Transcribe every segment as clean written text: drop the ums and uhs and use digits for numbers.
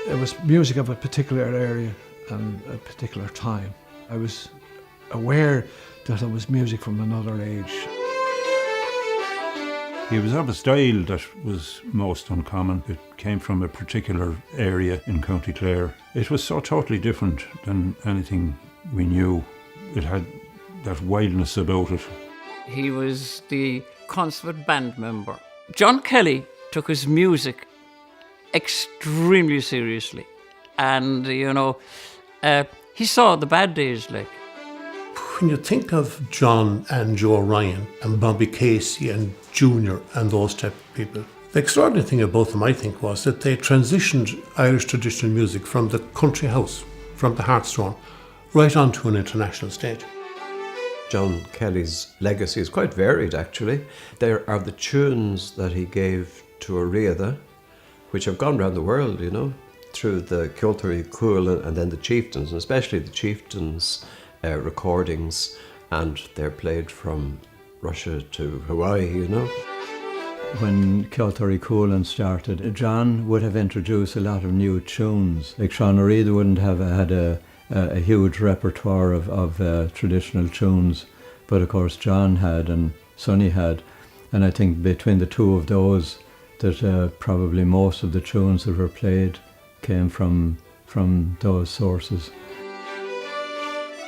It was music of a particular area and a particular time. I was aware that it was music from another age. He was of a style that was most uncommon. It came from a particular area in County Clare. It was so totally different than anything we knew. It had that wildness about it. He was the concert band member. John Kelly took his music extremely seriously. And, he saw the bad days, like. When you think of John and Joe Ryan and Bobby Casey and Junior and those type of people, the extraordinary thing about them, I think, was that they transitioned Irish traditional music from the country house, from the Hearthstone, right onto an international stage. John Kelly's legacy is quite varied, actually. There are the tunes that he gave to Areada, which have gone around the world, through the County Clare and then the Chieftains, and especially the Chieftains recordings, and they're played from Russia to Hawaii, When County Clare started, John would have introduced a lot of new tunes. Like Sean Areada wouldn't have had a huge repertoire of traditional tunes, but of course John had and Sonny had, and I think between the two of those that probably most of the tunes that were played came from those sources.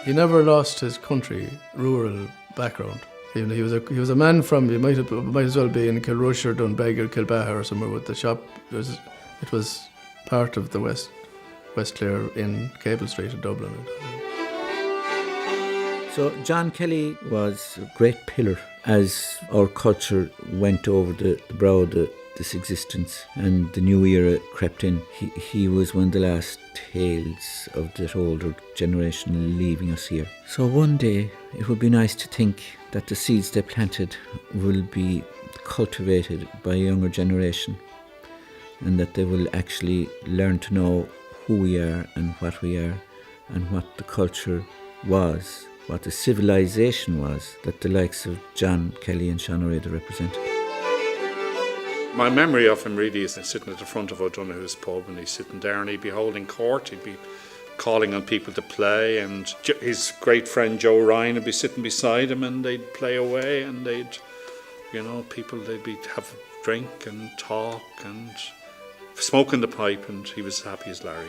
He never lost his country, rural background. He was a man from, you might as well be in Kilrush or Dunbeg or Kilbaha or somewhere with the shop. It was part of the West Clare in Capel Street in Dublin. So John Kelly was a great pillar as our culture went over the brow of this existence and the new era crept in. He was one of the last tales of that older generation leaving us here. So one day it would be nice to think that the seeds they planted will be cultivated by a younger generation and that they will actually learn to know who we are and what we are and what the culture was, what the civilization was that the likes of John Kelly and Sean Areada represented. My memory of him really is sitting at the front of O'Donoghue's pub, and he's sitting there and he'd be holding court, he'd be calling on people to play, and his great friend Joe Ryan would be sitting beside him and they'd play away, and they'd be have a drink and talk and smoking the pipe, and he was happy as Larry.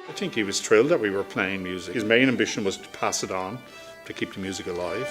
I think he was thrilled that we were playing music. His main ambition was to pass it on, to keep the music alive.